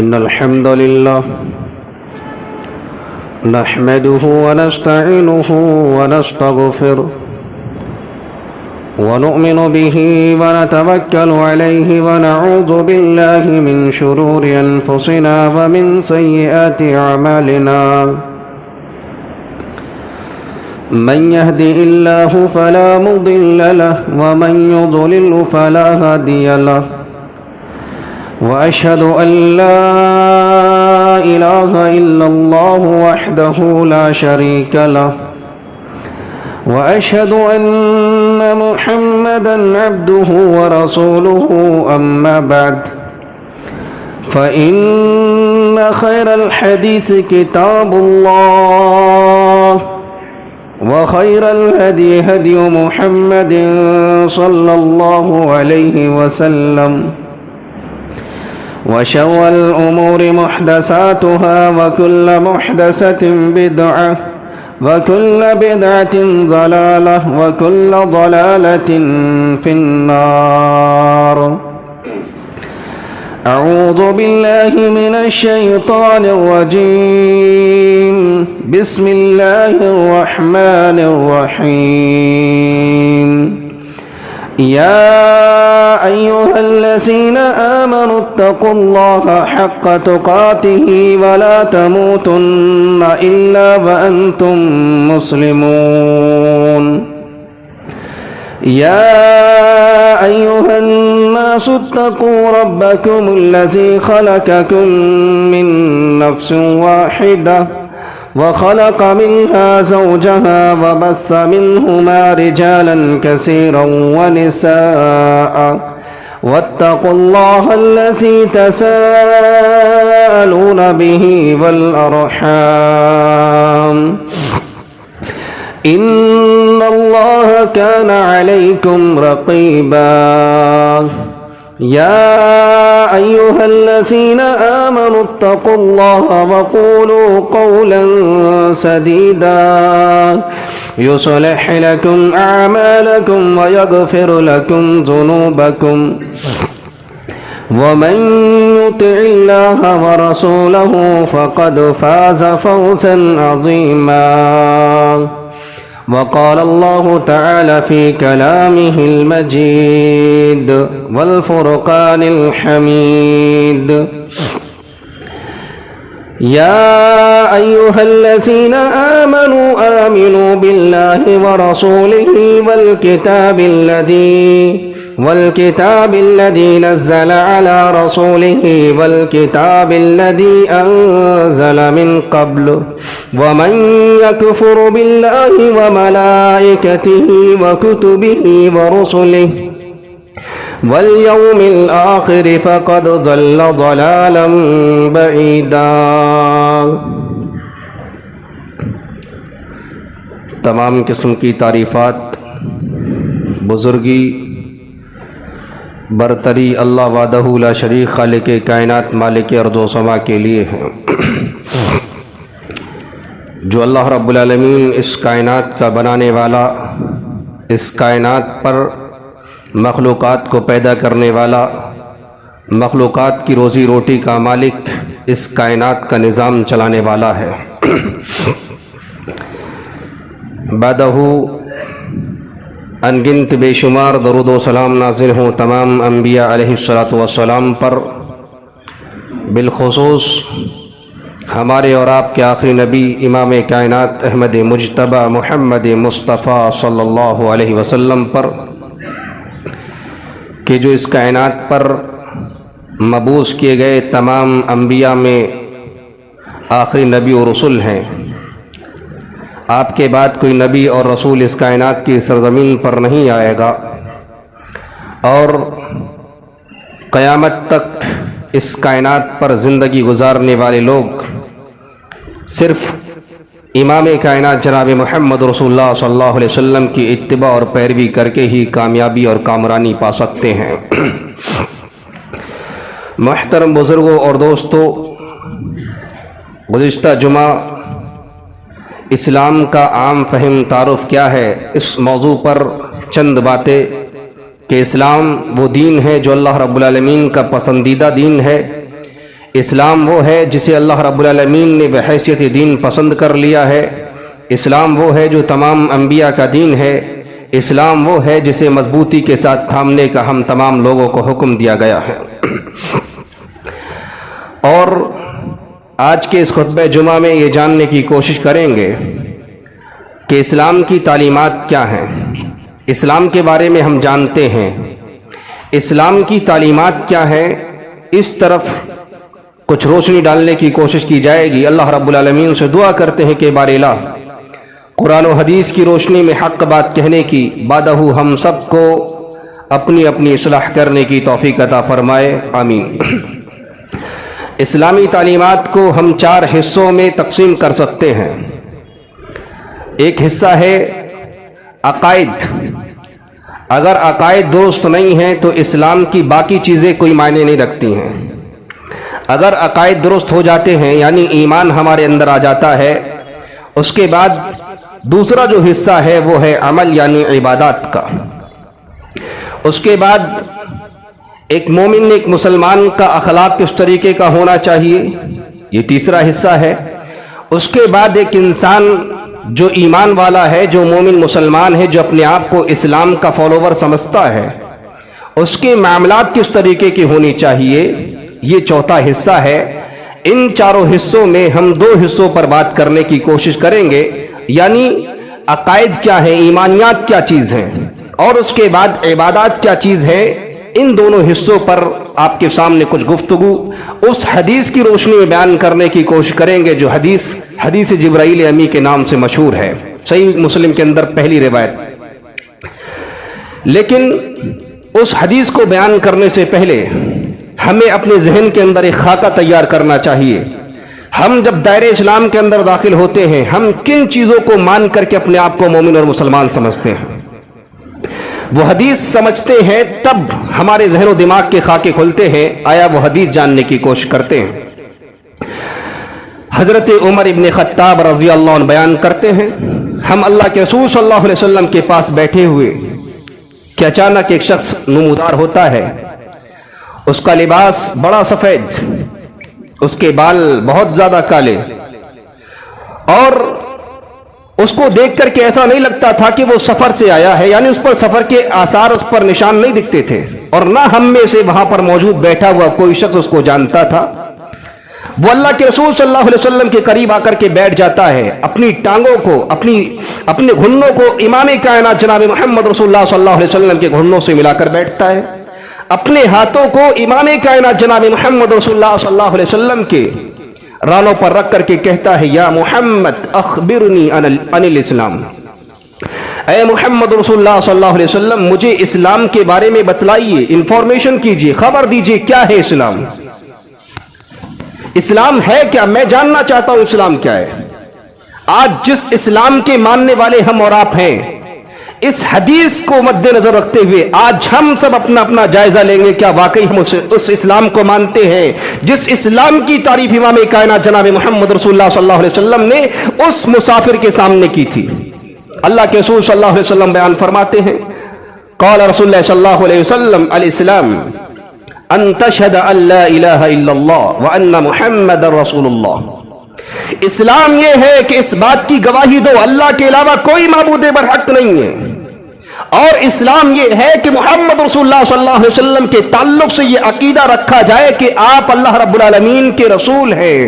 إن الحمد لله نحمده ونستعينه ونستغفره ونؤمن به ونتوكل عليه ونعوذ بالله من شرور أنفسنا ومن سيئات أعمالنا من يهدي الله فلا مضل له ومن يضلل فلا هادي له وأشهد أن لا إله إلا الله وحده لا شريك له وأشهد أن محمدًا عبده ورسوله أما بعد فإن خير الحديث كتاب الله وخير الهدي هدي محمد صلى الله عليه وسلم وشر الأمور محدثاتها وكل محدثة بدعة وكل بدعة ضلالة وكل ضلالة في النار. أعوذ بالله من الشيطان الرجيم. بسم الله الرحمن الرحيم. يا أيها الذين آمنوا اتقوا الله حق تقاته ولا تموتن إلا وأنتم مسلمون. يا أيها الناس اتقوا ربكم الذي خلقكم من نفس واحدة وخلق منها زوجها وبث منهما رجالا كثيرا ونساء واتقوا الله الذي تساءلون به والأرحام إن الله كان عليكم رقيبا. يا أيها الذين آمنوا اتقوا الله وقولوا قولا سديدا يصلح لكم أعمالكم ويغفر لكم ذنوبكم ومن يطع الله ورسوله فقد فاز فوزا عظيما. وقال الله تعالى في كلامه المجيد والفرقان الحميد. يا أيها الذين آمنوا بالله ورسوله والكتاب الذي نزل على رسوله والكتاب الذي أنزل من قبل ومن يكفر بالله وملائكته وكتبه ورسله واليوم الآخر فقد ضل ضلالا بعيدا. تمام قسم کی تعریفات، بزرگی، برتری اللہ وحدہ لا شریک خالق کائنات مالک ارض و سما کے لیے ہیں، جو اللہ رب العالمین اس کائنات کا بنانے والا، اس کائنات پر مخلوقات کو پیدا کرنے والا، مخلوقات کی روزی روٹی کا مالک، اس کائنات کا نظام چلانے والا ہے. بعدہ ان گنت بے شمار درود و سلام نازل ہوں تمام انبیاء علیہ الصلاۃ پر، بالخصوص ہمارے اور آپ کے آخری نبی امام کائنات احمد مجتبی محمد مصطفیٰ صلی اللہ علیہ وسلم پر، کہ جو اس کائنات پر مبعوث کیے گئے تمام انبیاء میں آخری نبی و رسول ہیں. آپ کے بعد کوئی نبی اور رسول اس کائنات کی سرزمین پر نہیں آئے گا، اور قیامت تک اس کائنات پر زندگی گزارنے والے لوگ صرف امام کائنات جناب محمد رسول اللہ صلی اللہ علیہ وسلم کی اتباع اور پیروی کر کے ہی کامیابی اور کامرانی پا سکتے ہیں. محترم بزرگوں اور دوستو، گزشتہ جمعہ اسلام کا عام فہم تعارف کیا ہے، اس موضوع پر چند باتیں کہ اسلام وہ دین ہے جو اللہ رب العالمین کا پسندیدہ دین ہے. اسلام وہ ہے جسے اللہ رب العالمین نے بحیثیت دین پسند کر لیا ہے، اسلام وہ ہے جو تمام انبیاء کا دین ہے، اسلام وہ ہے جسے مضبوطی کے ساتھ تھامنے کا ہم تمام لوگوں کو حکم دیا گیا ہے۔ اور آج کے اس خطبہ جمعہ میں یہ جاننے کی کوشش کریں گے کہ اسلام کی تعلیمات کیا ہیں۔ اسلام کے بارے میں ہم جانتے ہیں، اسلام کی تعلیمات کیا ہیں، اس طرف کچھ روشنی ڈالنے کی کوشش کی جائے گی۔ اللہ رب العالمین سے دعا کرتے ہیں کہ بار الہ قرآن و حدیث کی روشنی میں حق بات کہنے کی بعدہ ہم سب کو اپنی اپنی اصلاح کرنے کی توفیق عطا فرمائے، آمین۔ اسلامی تعلیمات کو ہم 4 حصوں میں تقسیم کر سکتے ہیں۔ ایک حصہ ہے عقائد۔ اگر عقائد درست نہیں ہیں تو اسلام کی باقی چیزیں کوئی معنی نہیں رکھتی ہیں۔ اگر عقائد درست ہو جاتے ہیں یعنی ایمان ہمارے اندر آ جاتا ہے، اس کے بعد دوسرا جو حصہ ہے وہ ہے عمل یعنی عبادات کا۔ اس کے بعد ایک مومن ایک مسلمان کا اخلاق کس طریقے کا ہونا چاہیے، یہ تیسرا حصہ ہے۔ اس کے بعد ایک انسان جو ایمان والا ہے، جو مومن مسلمان ہے، جو اپنے آپ کو اسلام کا فالوور سمجھتا ہے، اس کے معاملات کس طریقے کی ہونی چاہیے، یہ چوتھا حصہ ہے۔ ان 4 حصوں میں ہم 2 حصوں پر بات کرنے کی کوشش کریں گے، یعنی عقائد کیا ہے، ایمانیات کیا چیز ہیں، اور اس کے بعد عبادات کیا چیز ہے۔ ان دونوں حصوں پر آپ کے سامنے کچھ گفتگو اس حدیث کی روشنی میں بیان کرنے کی کوشش کریں گے جو حدیث جبرائیل امی کے نام سے مشہور ہے، صحیح مسلم کے اندر پہلی روایت۔ لیکن اس حدیث کو بیان کرنے سے پہلے ہمیں اپنے ذہن کے اندر ایک خاکہ تیار کرنا چاہیے۔ ہم جب دائرہ اسلام کے اندر داخل ہوتے ہیں، ہم کن چیزوں کو مان کر کے اپنے آپ کو مومن اور مسلمان سمجھتے ہیں، وہ حدیث سمجھتے ہیں، تب ہمارے ذہن و دماغ کے خاکے کھلتے ہیں، آیا وہ حدیث جاننے کی کوشش کرتے ہیں۔ حضرت عمر ابن خطاب رضی اللہ عنہ بیان کرتے ہیں، ہم اللہ کے رسول صلی اللہ علیہ وسلم کے پاس بیٹھے ہوئے کہ اچانک ایک شخص نمودار ہوتا ہے، اس کا لباس بڑا سفید، اس کے بال بہت زیادہ کالے، اور اس کو دیکھ کر کے ایسا نہیں لگتا تھا کہ وہ سفر سے آیا ہے، یعنی اس پر سفر کے آثار اس پر نشان نہیں دکھتے تھے، اور نہ ہم میں سے وہاں پر موجود بیٹھا ہوا کوئی شخص اس کو جانتا تھا۔ وہ اللہ کے رسول صلی اللہ علیہ وسلم کے قریب آ کر کے بیٹھ جاتا ہے، اپنی ٹانگوں کو اپنے گھنوں کو امام کائنات جناب محمد رسول اللہ صلی اللہ علیہ وسلم کے گھنوں سے ملا کر بیٹھتا ہے، اپنے ہاتھوں کو امام کائنات جناب محمد رسول اللہ صلی اللہ علیہ وسلم کے رانوں پر رکھ کر کے کہتا ہے، یا محمد اخبرنی عن الاسلام، اے محمد رسول اللہ صلی اللہ علیہ وسلم مجھے اسلام کے بارے میں بتلائیے، انفارمیشن کیجئے، خبر دیجئے کیا ہے اسلام، اسلام ہے کیا، میں جاننا چاہتا ہوں اسلام کیا ہے۔ آج جس اسلام کے ماننے والے ہم اور آپ ہیں، اس حدیث کو مد نظر رکھتے ہوئے آج ہم سب اپنا جائزہ لیں گے، کیا واقعی ہم اس اسلام کو مانتے ہیں جس اسلام کی تعریف امام کائنات جناب محمد رسول اللہ صلی اللہ علیہ وسلم نے اس مسافر کے سامنے کی تھی۔ اللہ کے رسول صلی اللہ علیہ وسلم بیان فرماتے ہیں، قال رسول اللہ صلی اللہ علیہ وسلم الاسلام ان تشهد ان لا الہ الا اللہ وان محمد رسول اللہ۔ اسلام یہ ہے کہ اس بات کی گواہی دو اللہ کے علاوہ کوئی معبود برحق نہیں ہے، اور اسلام یہ ہے کہ محمد رسول اللہ صلی اللہ علیہ وسلم کے تعلق سے یہ عقیدہ رکھا جائے کہ آپ اللہ رب العالمین کے رسول ہیں۔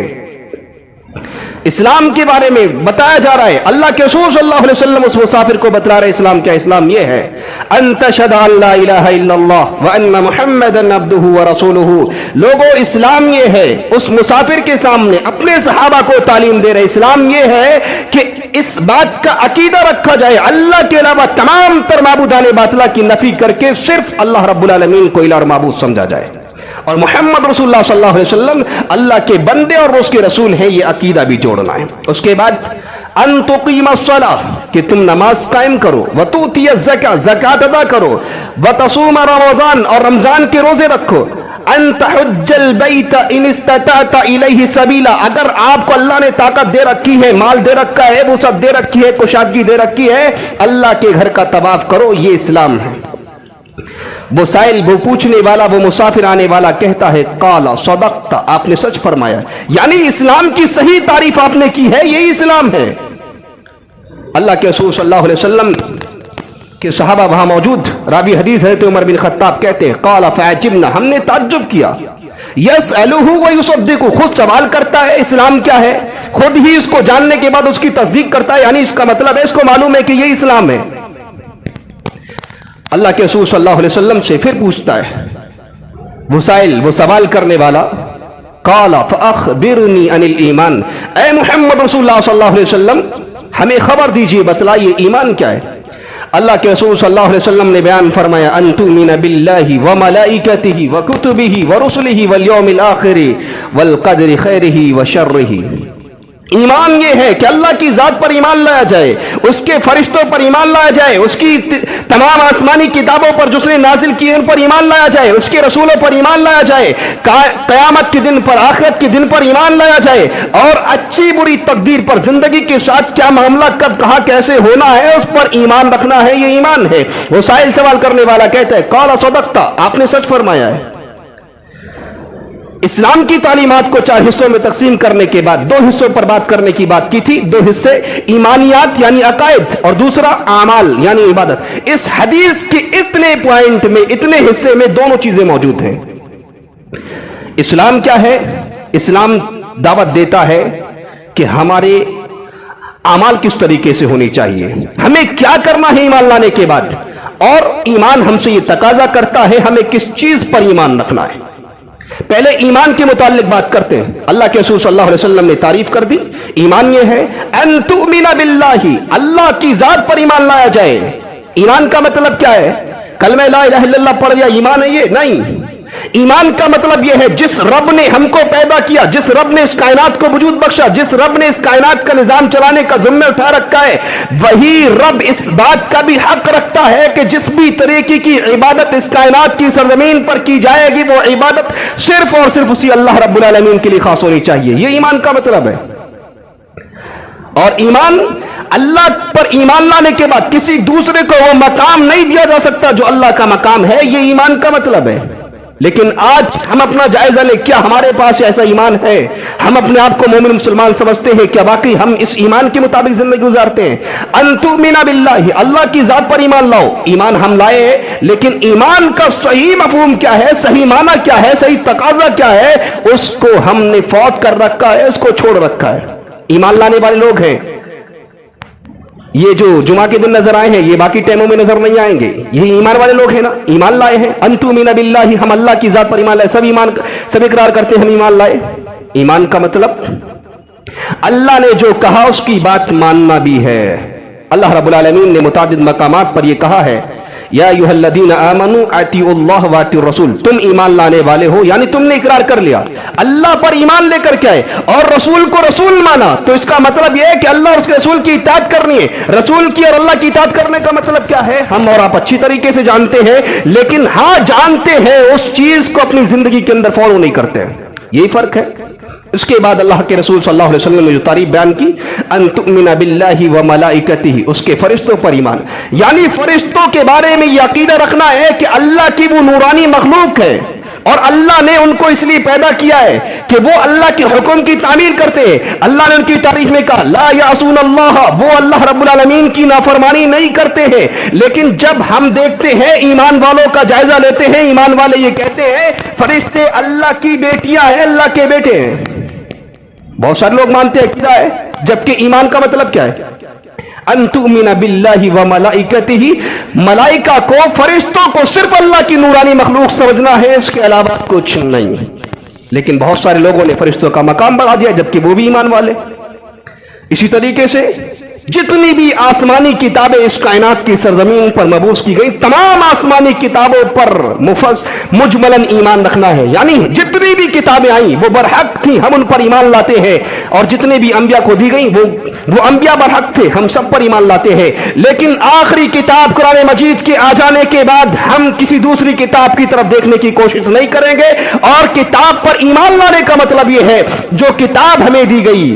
اسلام کے بارے میں بتایا جا رہا ہے، اللہ کے رسول صلی اللہ علیہ وسلم اس مسافر کو بتلا رہے اسلام کیا، اسلام یہ ہے ان تشهد ان لا الہ الا اللہ وان محمدا عبدہ ورسولہ۔ لوگوں اسلام یہ ہے، اس مسافر کے سامنے اپنے صحابہ کو تعلیم دے رہے، اسلام یہ ہے کہ اس بات کا عقیدہ رکھا جائے اللہ کے علاوہ تمام تر معبودان باطلہ کی نفی کر کے صرف اللہ رب العالمین کو الہ اور معبود سمجھا جائے، اور محمد رسول اللہ صلی اللہ علیہ وسلم اللہ کے بندے اور اس کے رسول ہیں، یہ عقیدہ بھی جوڑنا ہے۔ اس کے بعد ان تقیم الصلاۃ، کہ تم نماز قائم کرو، وتؤتی الزکاۃ، زکات ادا کرو، وتصوم رمضان، اور رمضان کے روزے رکھو، ان تحج البیت ان استطعت الیہ سبیلا، اگر آپ کو اللہ نے طاقت دے رکھی ہے، مال دے رکھا ہے، وسعت دے رکھی ہے، کشادگی دے رکھی ہے، اللہ کے گھر کا طواف کرو، یہ اسلام ہے۔ وہ سائل، وہ پوچھنے والا، وہ مسافر آنے والا کہتا ہے قال صدقت، آپ نے سچ فرمایا، یعنی اسلام کی صحیح تعریف آپ نے کی ہے، یہی اسلام ہے۔ اللہ کے رسول صلی اللہ علیہ وسلم کہ صحابہ وہاں موجود، راوی حدیث حضرت عمر بن خطاب کہتے ہیں قال فعجبنا، ہم نے تعجب کیا، یسألہ ویصدق، خود سوال کرتا ہے اسلام کیا ہے، خود ہی اس کو جاننے کے بعد اس کی تصدیق کرتا ہے، یعنی اس کا مطلب ہے اس کو معلوم ہے کہ یہ اسلام ہے۔ اللہ کے رسول صلی اللہ علیہ وسلم سے پھر پوچھتا ہے وہ سائل، وہ سوال کرنے والا، قال فاخبرنی عن الایمان، اے محمد رسول اللہ صلی اللہ علیہ وسلم ہمیں خبر دیجئے، بتلائیے ایمان کیا ہے۔ اللہ کے رسول صلی اللہ علیہ وسلم نے بیان فرمایا ان تؤمن باللہ وملائکتہ وکتبہ ورسلہ والیوم الآخر والقدر خیرہ وشرہ، ایمان یہ ہے کہ اللہ کی ذات پر ایمان لایا جائے، اس کے فرشتوں پر ایمان لایا جائے، اس کی تمام آسمانی کتابوں پر جو اس نے نازل کی ان پر ایمان لایا جائے، اس کے رسولوں پر ایمان لایا جائے، قیامت کے دن پر، آخرت کے دن پر ایمان لایا جائے، اور اچھی بری تقدیر پر، زندگی کے ساتھ کیا معاملہ کب کہاں کیسے ہونا ہے اس پر ایمان رکھنا ہے، یہ ایمان ہے۔ وہ سائل سوال کرنے والا کہتا ہے قال صدقت، آپ نے سچ فرمایا ہے۔ اسلام کی تعلیمات کو 4 حصوں میں تقسیم کرنے کے بعد 2 حصوں پر بات کرنے کی بات کی تھی، 2 حصے ایمانیات یعنی عقائد اور دوسرا اعمال یعنی عبادت۔ اس حدیث کے اتنے پوائنٹ میں، اتنے حصے میں دونوں چیزیں موجود ہیں۔ اسلام کیا ہے؟ اسلام دعوت دیتا ہے کہ ہمارے اعمال کس طریقے سے ہونی چاہیے، ہمیں کیا کرنا ہے ایمان لانے کے بعد، اور ایمان ہم سے یہ تقاضا کرتا ہے ہمیں کس چیز پر ایمان رکھنا ہے۔ پہلے ایمان کے متعلق بات کرتے ہیں۔ اللہ کے رسول صلی اللہ علیہ وسلم نے تعریف کر دی، ایمان یہ ہے ان تؤمن باللہ، اللہ کی ذات پر ایمان لایا جائے۔ ایمان کا مطلب کیا ہے؟ کلمہ لا الہ الا اللہ پڑھ لیا ایمان ہے؟ یہ نہیں۔ ایمان کا مطلب یہ ہے جس رب نے ہم کو پیدا کیا، جس رب نے اس کائنات کو وجود بخشا، جس رب نے اس کائنات کا نظام چلانے کا ذمہ اٹھا رکھا ہے، وہی رب اس بات کا بھی حق رکھتا ہے کہ جس بھی طریقے کی عبادت اس کائنات کی سرزمین پر کی جائے گی وہ عبادت صرف اور صرف اسی اللہ رب العالمین کے لیے خاص ہونی چاہیے۔ یہ ایمان کا مطلب ہے۔ اور ایمان، اللہ پر ایمان لانے کے بعد کسی دوسرے کو وہ مقام نہیں دیا جا سکتا جو اللہ کا مقام ہے، یہ ایمان کا مطلب ہے۔ لیکن آج ہم اپنا جائزہ لیں، کیا ہمارے پاس ایسا ایمان ہے؟ ہم اپنے آپ کو مومن مسلمان سمجھتے ہیں؟ کیا واقعی ہم اس ایمان کے مطابق زندگی گزارتے ہیں؟ ان تؤمن باللہ، اللہ کی ذات پر ایمان لاؤ۔ ایمان ہم لائے ہیں، لیکن ایمان کا صحیح مفہوم کیا ہے، صحیح معنی کیا ہے، صحیح تقاضا کیا ہے، اس کو ہم نے فوت کر رکھا ہے، اس کو چھوڑ رکھا ہے۔ ایمان لانے والے لوگ ہیں، یہ جو جمعہ کے دن نظر آئے ہیں یہ باقی ٹائموں میں نظر نہیں آئیں گے، یہی ایمان والے لوگ ہیں نا، ایمان لائے ہیں۔ ان تؤمن باللہ، ہم اللہ کی ذات پر ایمان لائے، سب اقرار کرتے ہیں ہم ایمان لائے۔ ایمان کا مطلب اللہ نے جو کہا اس کی بات ماننا بھی ہے۔ اللہ رب العالمین نے متعدد مقامات پر یہ کہا ہے یا ایھا الذین آمنوا اطیعوا اللہ واطیعوا الرسول، تم ایمان لانے والے ہو، یعنی تم نے اقرار کر لیا، اللہ پر ایمان لے کر کے آئے اور رسول کو رسول مانا، تو اس کا مطلب یہ ہے کہ اللہ اور اس کے رسول کی اطاعت کرنی ہے۔ رسول کی اور اللہ کی اطاعت کرنے کا مطلب کیا ہے ہم اور آپ اچھی طریقے سے جانتے ہیں، لیکن ہاں جانتے ہیں اس چیز کو اپنی زندگی کے اندر فالو نہیں کرتے ہیں، یہی فرق ہے۔ اس کے بعد اللہ کے رسول صلی اللہ علیہ وسلم نے جو تعریف بیان کی ان تؤمن باللہ وملائکتہ، اس کے فرشتوں پر ایمان، یعنی فرشتوں کے بارے میں یہ عقیدہ رکھنا ہے کہ اللہ کی وہ نورانی مخلوق ہے اور اللہ نے ان کو اس لیے پیدا کیا ہے کہ وہ اللہ کے حکم کی تعمیر کرتے ہیں۔ اللہ نے ان کی تعریف میں کہا لا یعصون اللہ، وہ اللہ رب العالمین کی نافرمانی نہیں کرتے ہیں۔ لیکن جب ہم دیکھتے ہیں ایمان والوں کا جائزہ لیتے ہیں، ایمان والے یہ کہتے ہیں فرشتے اللہ کی بیٹیاں ہیں، اللہ کے بیٹے ہیں۔ بہت سارے لوگ مانتے ہیں عقیدہ ہے، جبکہ ایمان کا مطلب کیا ہے؟ ان تؤمن باللہ وملائکتہ، ملائکہ کو، فرشتوں کو صرف اللہ کی نورانی مخلوق سمجھنا ہے، اس کے علاوہ کچھ نہیں۔ لیکن بہت سارے لوگوں نے فرشتوں کا مقام بڑھا دیا جبکہ وہ بھی ایمان والے۔ اسی طریقے سے جتنی بھی آسمانی کتابیں اس کائنات کی سرزمین پر مبعوث کی گئی، تمام آسمانی کتابوں پر مجملاً ایمان رکھنا ہے، یعنی جتنی بھی کتابیں آئیں وہ برحق تھیں، ہم ان پر ایمان لاتے ہیں، اور جتنے بھی انبیاء کو دی گئیں وہ انبیاء برحق تھے، ہم سب پر ایمان لاتے ہیں۔ لیکن آخری کتاب قرآن مجید کے آ جانے کے بعد ہم کسی دوسری کتاب کی طرف دیکھنے کی کوشش نہیں کریں گے، اور کتاب پر ایمان لانے کا مطلب یہ ہے جو کتاب ہمیں دی گئی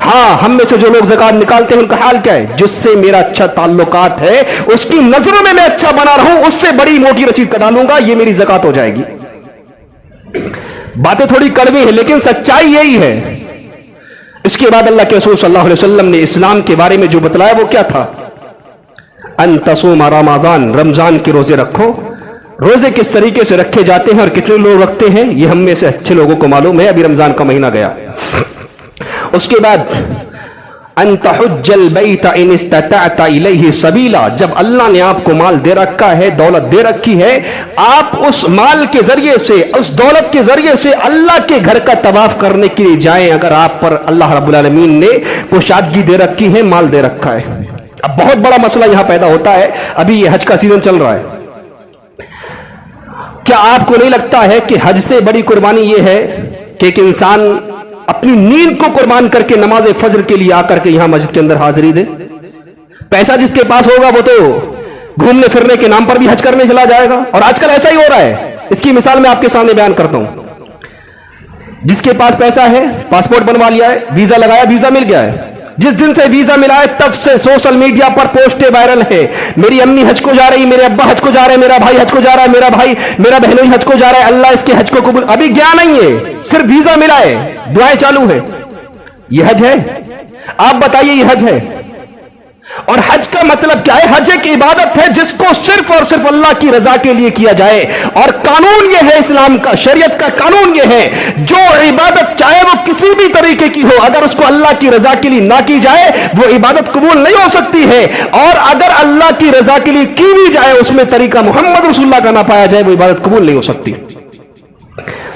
ہاں ہم میں سے جو لوگ زکات نکالتے ہیں ان کا حال کیا ہے؟ جس سے میرا اچھا تعلقات ہے اس کی نظروں میں اچھا بنا رہوں، اس سے بڑی موٹی رسید کٹا لوں گا، یہ میری زکات ہو جائے گی۔ باتیں تھوڑی کڑوی ہیں لیکن سچائی یہی ہے۔ اس کے بعد اللہ کے رسول صلی اللہ علیہ وسلم نے اسلام کے بارے میں جو بتلایا وہ کیا تھا؟ ان تصوم رمضان، رمضان کے روزے رکھو۔ روزے کس طریقے سے رکھے جاتے ہیں اور کتنے لوگ رکھتے ہیں یہ ہم میں سے اچھے لوگوں کو معلوم ہے، ابھی رمضان کا مہینہ گیا۔ اس کے بعد ان تحج البیت ان استطعت الیہ سبیلا، جب اللہ نے آپ کو مال دے رکھا ہے، دولت دے رکھی ہے، آپ اس مال کے ذریعے سے، اس دولت کے ذریعے سے اللہ کے گھر کا طواف کرنے کے لیے جائیں۔ اگر آپ پر اللہ رب العالمین نے کشادگی دے رکھی ہے، مال دے رکھا ہے۔ اب بہت بڑا مسئلہ یہاں پیدا ہوتا ہے، ابھی یہ حج کا سیزن چل رہا ہے، کیا آپ کو نہیں لگتا ہے کہ حج سے بڑی قربانی یہ ہے کہ ایک انسان اپنی نیند کو قربان کر کے نماز فجر کے لیے آ کر کے یہاں مسجد کے اندر حاضری دے؟ پیسہ جس کے پاس ہوگا وہ تو گھومنے پھرنے کے نام پر بھی حج کرنے چلا جائے گا، اور آج کل ایسا ہی ہو رہا ہے۔ اس کی مثال میں آپ کے سامنے بیان کرتا ہوں۔ جس کے پاس پیسہ ہے، پاسپورٹ بنوا لیا ہے، ویزا لگایا، ویزا مل گیا ہے، جس دن سے ویزا ملا ہے تب سے سوشل میڈیا پر پوسٹیں وائرل ہے، میری امی حج کو جا رہی، میرے ابا حج کو جا رہے ہیں، میرا بھائی حج کو جا رہا ہے، میرا بہنوئی حج کو جا رہا ہے، اللہ اس کے حج کو قبول۔ ابھی گیا نہیں ہے، صرف ویزا ملا ہے، دعائیں چالو ہے۔ یہ حج ہے؟ آپ بتائیے یہ حج ہے؟ اور حج کا مطلب کیا ہے؟ حج ایک عبادت ہے جس کو صرف اور صرف اللہ کی رضا کے لیے کیا جائے، اور قانون یہ ہے اسلام کا، شریعت کا قانون یہ ہے، جو عبادت چاہے وہ کسی بھی طریقے کی ہو، اگر اس کو اللہ کی رضا کے لیے نہ کی جائے وہ عبادت قبول نہیں ہو سکتی ہے، اور اگر اللہ کی رضا کے لیے کی بھی جائے اس میں طریقہ محمد رسول اللہ کا نہ پایا جائے وہ عبادت قبول نہیں ہو سکتی۔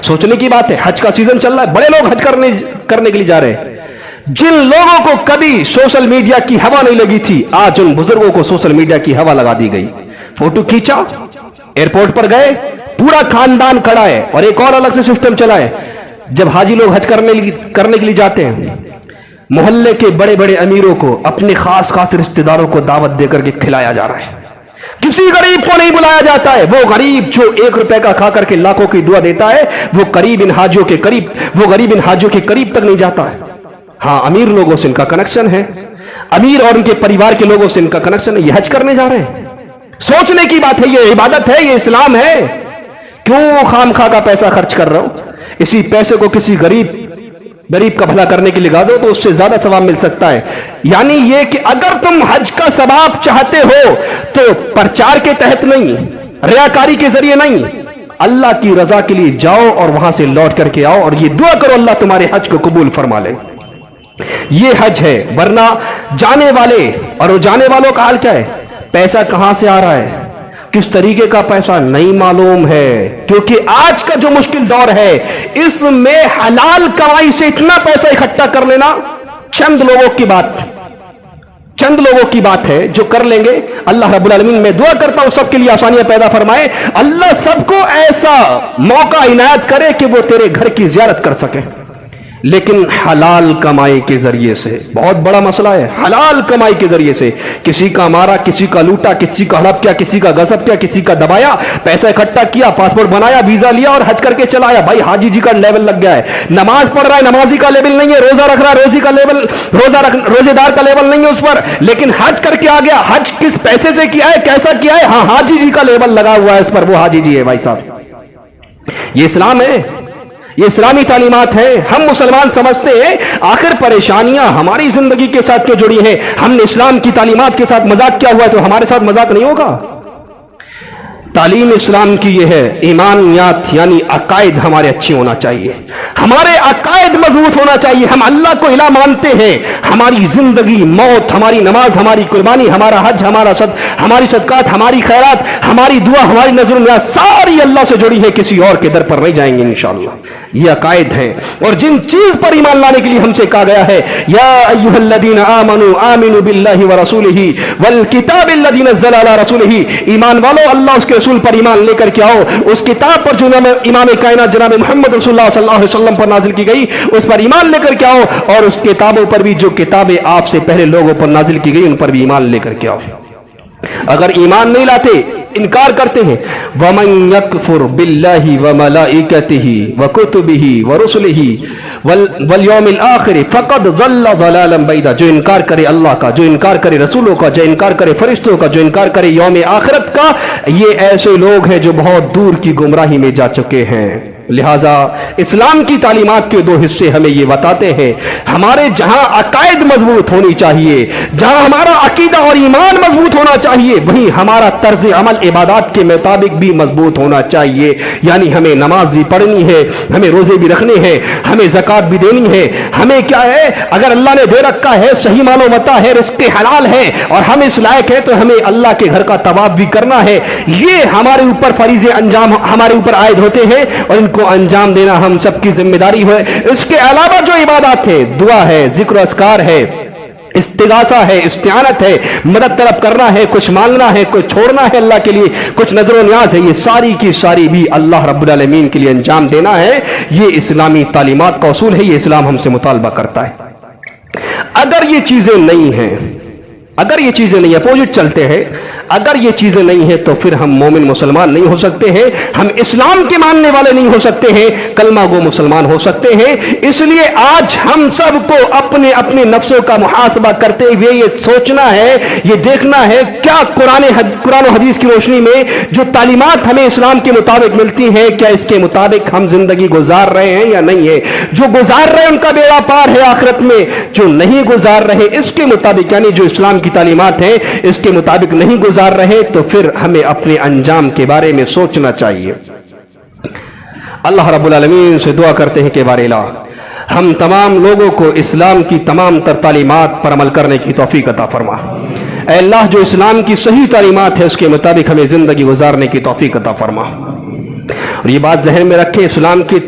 سوچنے کی بات ہے، حج کا سیزن چل رہا ہے، بڑے لوگ حج کرنے کے لیے جا رہے ہیں۔ جن لوگوں کو کبھی سوشل میڈیا کی ہوا نہیں لگی تھی، آج ان بزرگوں کو سوشل میڈیا کی ہوا لگا دی گئی۔ فوٹو کھینچا، ایئرپورٹ پر گئے، پورا خاندان کھڑا ہے، اور ایک اور الگ سے سسٹم چلا ہے، جب حاجی لوگ حج کرنے کے لیے جاتے ہیں، محلے کے بڑے بڑے امیروں کو، اپنے خاص رشتہ داروں کو دعوت دے کر کے کھلایا جا رہا ہے۔ کسی غریب کو نہیں بلایا جاتا ہے۔ وہ غریب جو 1 روپے کا کھا کر کے لاکھوں کی دعا دیتا ہے، وہ غریب ان حاجیوں کے قریب تک نہیں جاتا ہے۔ ہاں، امیر لوگوں سے ان کا کنیکشن ہے، امیر اور ان کے پریوار کے لوگوں سے ان کا کنیکشن ہے، یہ حج کرنے جا رہے ہیں۔ سوچنے کی بات ہے، یہ عبادت ہے، یہ اسلام ہے۔ کیوں خام خواہ کا پیسہ خرچ کر رہا ہوں؟ اسی پیسے کو کسی غریب کا بھلا کرنے کے لیے لگا دو تو اس سے زیادہ ثواب مل سکتا ہے۔ یعنی یہ کہ اگر تم حج کا ثواب چاہتے ہو تو پرچار کے تحت نہیں، ریاکاری کے ذریعے نہیں، اللہ کی رضا کے لیے جاؤ اور وہاں سے لوٹ کر کے آؤ، اور یہ دعا کرو اللہ تمہارے حج کو قبول فرما لے۔ یہ حج ہے۔ ورنہ جانے والوں کا حال کیا ہے؟ پیسہ کہاں سے آ رہا ہے، کس طریقے کا پیسہ نہیں معلوم ہے، کیونکہ آج کا جو مشکل دور ہے اس میں حلال کمائی سے اتنا پیسہ اکٹھا کر لینا چند لوگوں کی بات ہے جو کر لیں گے۔ اللہ رب العالمین میں دعا کرتا ہوں سب کے لیے آسانیاں پیدا فرمائے، اللہ سب کو ایسا موقع عنایت کرے کہ وہ تیرے گھر کی زیارت کر سکے، لیکن حلال کمائی کے ذریعے سے۔ بہت بڑا مسئلہ ہے، حلال کمائی کے ذریعے سے کسی کا مارا، کسی کا لوٹا، کسی کا ہڑپ کیا، کسی کا غصب کیا، کسی کا دبایا، پیسہ اکٹھا کیا، پاسپورٹ بنایا، ویزا لیا اور حج کر کے چلا آیا۔ بھائی حاجی جی کا لیول لگ گیا ہے، نماز پڑھ رہا ہے نمازی کا لیول نہیں ہے، روزہ رکھ رہا ہے روزے دار کا لیول نہیں ہے اس پر، لیکن حج کر کے آ گیا۔ حج کس پیسے سے کیا ہے، کیسا کیا ہے؟ ہاں، حاجی جی کا لیول لگا ہوا ہے اس پر، وہ حاجی جی ہے۔ بھائی صاحب، یہ اسلام ہے، یہ اسلامی تعلیمات ہیں۔ ہم مسلمان سمجھتے ہیں آخر پریشانیاں ہماری زندگی کے ساتھ کیوں جڑی ہیں؟ ہم نے اسلام کی تعلیمات کے ساتھ مذاق کیا ہوا ہے تو ہمارے ساتھ مذاق نہیں ہوگا؟ تعلیم اسلام کی یہ ہے، ایمانیات یعنی عقائد ہمارے اچھے ہونا چاہیے، ہمارے عقائد مضبوط ہونا چاہیے، ہم اللہ کو الہ مانتے ہیں، ہماری زندگی، موت، ہماری نماز، ہماری قربانی، ہمارا حج، ہماری صدقات، ہماری خیرات، ہماری دعا، ہماری نظر نیاز ساری اللہ سے جڑی ہے، کسی اور کے در پر نہیں جائیں گے انشاءاللہ۔ یہ عقائد ہیں، اور جن چیز پر ایمان لانے کے لیے ہم سے کہا گیا ہے، یا ایھا الذین آمنوا آمنوا باللہ ورسولہ والکتاب الذی نزل علی رسولہ، ایمان والو اللہ اس کے رسول پر ایمان لے کر کے آؤ، اس کتاب پر جو امام کائنات جناب محمد رسول اللہ صلی اللہ علیہ وسلم پر نازل کی گئی اس پر ایمان لے کر کے آؤ، اور اس کتابوں پر بھی جو کتابیں آپ سے پہلے لوگوں پر نازل کی گئی ان پر بھی ایمان لے کر کے آؤ۔ اگر ایمان نہیں لاتے انکار کرتے ہیں وَمَن يَكْفُرْ بِاللَّهِ وَمَلَائِكَتِهِ وَكُتُبِهِ وَرُسُلِهِ وَالْيَوْمِ الْآخِرِ فَقَدْ ضَلَّ ضَلَالًا بَعِيدًا، جو انکار کرے اللہ کا، جو انکار کرے رسولوں کا، جو انکار کرے فرشتوں کا، جو انکار کرے یوم آخرت کا، یہ ایسے لوگ ہیں جو بہت دور کی گمراہی میں جا چکے ہیں۔ لہٰذا اسلام کی تعلیمات کے دو حصے ہمیں یہ بتاتے ہیں، ہمارے جہاں عقائد مضبوط ہونی چاہیے، جہاں ہمارا عقیدہ اور ایمان مضبوط ہونا چاہیے، وہیں ہمارا طرز عمل عبادات کے مطابق بھی مضبوط ہونا چاہیے۔ یعنی ہمیں نماز بھی پڑھنی ہے، ہمیں روزے بھی رکھنے ہیں، ہمیں زکوٰۃ بھی دینی ہے، ہمیں کیا ہے اگر اللہ نے دے رکھا ہے صحیح مال و متاع ہے، رزق حلال ہے اور ہم اس لائق ہے تو ہمیں اللہ کے گھر کا طواف بھی کرنا ہے۔ یہ ہمارے اوپر فریضے انجام ہمارے اوپر عائد ہوتے ہیں اور ان کو انجام دینا ہم سب کی ذمہ داری ہے۔ اس کے علاوہ جو عبادات ہے، دعا ہے، ذکر و اذکار ہے، استغاثہ ہے، استعانت ہے، مدد طلب کرنا ہے، کچھ مانگنا ہے، کچھ چھوڑنا ہے اللہ کے لیے، کچھ نظر و نیاز ہے، یہ ساری کی ساری بھی اللہ رب العالمین کے لیے انجام دینا ہے۔ یہ اسلامی تعلیمات کا اصول ہے، یہ اسلام ہم سے مطالبہ کرتا ہے۔ اگر یہ چیزیں نہیں ہیں، اگر یہ چیزیں نہیں اپوزٹ چلتے ہیں، اگر یہ چیزیں نہیں ہیں تو پھر ہم مومن مسلمان نہیں ہو سکتے ہیں، ہم اسلام کے ماننے والے نہیں ہو سکتے ہیں، کلمہ گو مسلمان ہو سکتے ہیں۔ اس لیے آج ہم سب کو اپنے اپنے نفسوں کا محاسبہ کرتے ہوئے یہ سوچنا ہے، یہ دیکھنا ہے کیا قرآن و حدیث کی روشنی میں جو تعلیمات ہمیں اسلام کے مطابق ملتی ہیں، کیا اس کے مطابق ہم زندگی گزار رہے ہیں یا نہیں ہے۔ جو گزار رہے ہیں ان کا بیڑا پار ہے آخرت میں، جو نہیں گزار رہے اس کے مطابق، یعنی جو اسلام کی تعلیمات ہیں اس کے مطابق نہیں گزار رہے، تو پھر ہمیں اپنے انجام کے بارے میں سوچنا چاہیے۔ اللہ رب العالمین سے دعا کرتے ہیں کہ بار الہ ہم تمام لوگوں کو اسلام کی تمام تر تعلیمات پر عمل کرنے کی توفیق عطا فرما۔ اے اللہ جو اسلام کی صحیح تعلیمات ہے اس کے مطابق ہمیں زندگی گزارنے کی توفیق عطا فرما۔ اور یہ بات ذہن میں رکھیں، اسلام کی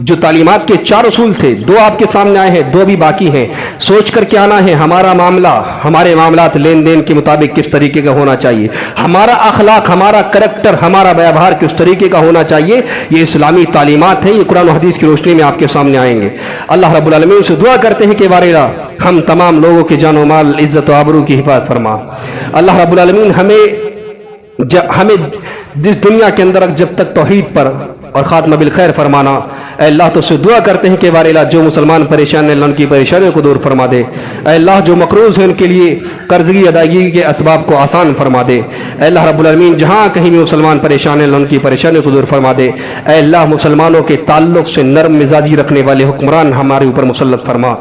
جو تعلیمات کے 4 اصول تھے، 2 آپ کے سامنے آئے ہیں، 2 بھی باقی ہیں۔ سوچ کر کے آنا ہے ہمارا معاملہ، ہمارے معاملات لین دین کے مطابق کس طریقے کا ہونا چاہیے، ہمارا اخلاق، ہمارا کریکٹر، ہمارا ویوہار کس طریقے کا ہونا چاہیے۔ یہ اسلامی تعلیمات ہیں، یہ قرآن و حدیث کی روشنی میں آپ کے سامنے آئیں گے۔ اللہ رب العالمین سے دعا کرتے ہیں کہ بار الہ ہم تمام لوگوں کے جان و مال، عزت و آبرو کی حفاظت فرما۔ اللہ رب العالمین ہمیں جس دنیا کے اندر جب تک توحید پر اور خاتمہ بالخیر فرمانا۔ اے اللہ تو سے دعا کرتے ہیں کہ بار الہ جو مسلمان پریشان ہیں اللہ ان کی پریشانیوں کو دور فرما دے۔ اے اللہ جو مقروض ہیں ان کے لیے قرضگی ادائیگی کے اسباب کو آسان فرما دے۔ اے اللہ رب العالمین جہاں کہیں بھی مسلمان پریشان ہیں اللہ ان کی پریشانیوں کو دور فرما دے۔ اے اللہ مسلمانوں کے تعلق سے نرم مزاجی رکھنے والے حکمران ہمارے اوپر مسلط فرما۔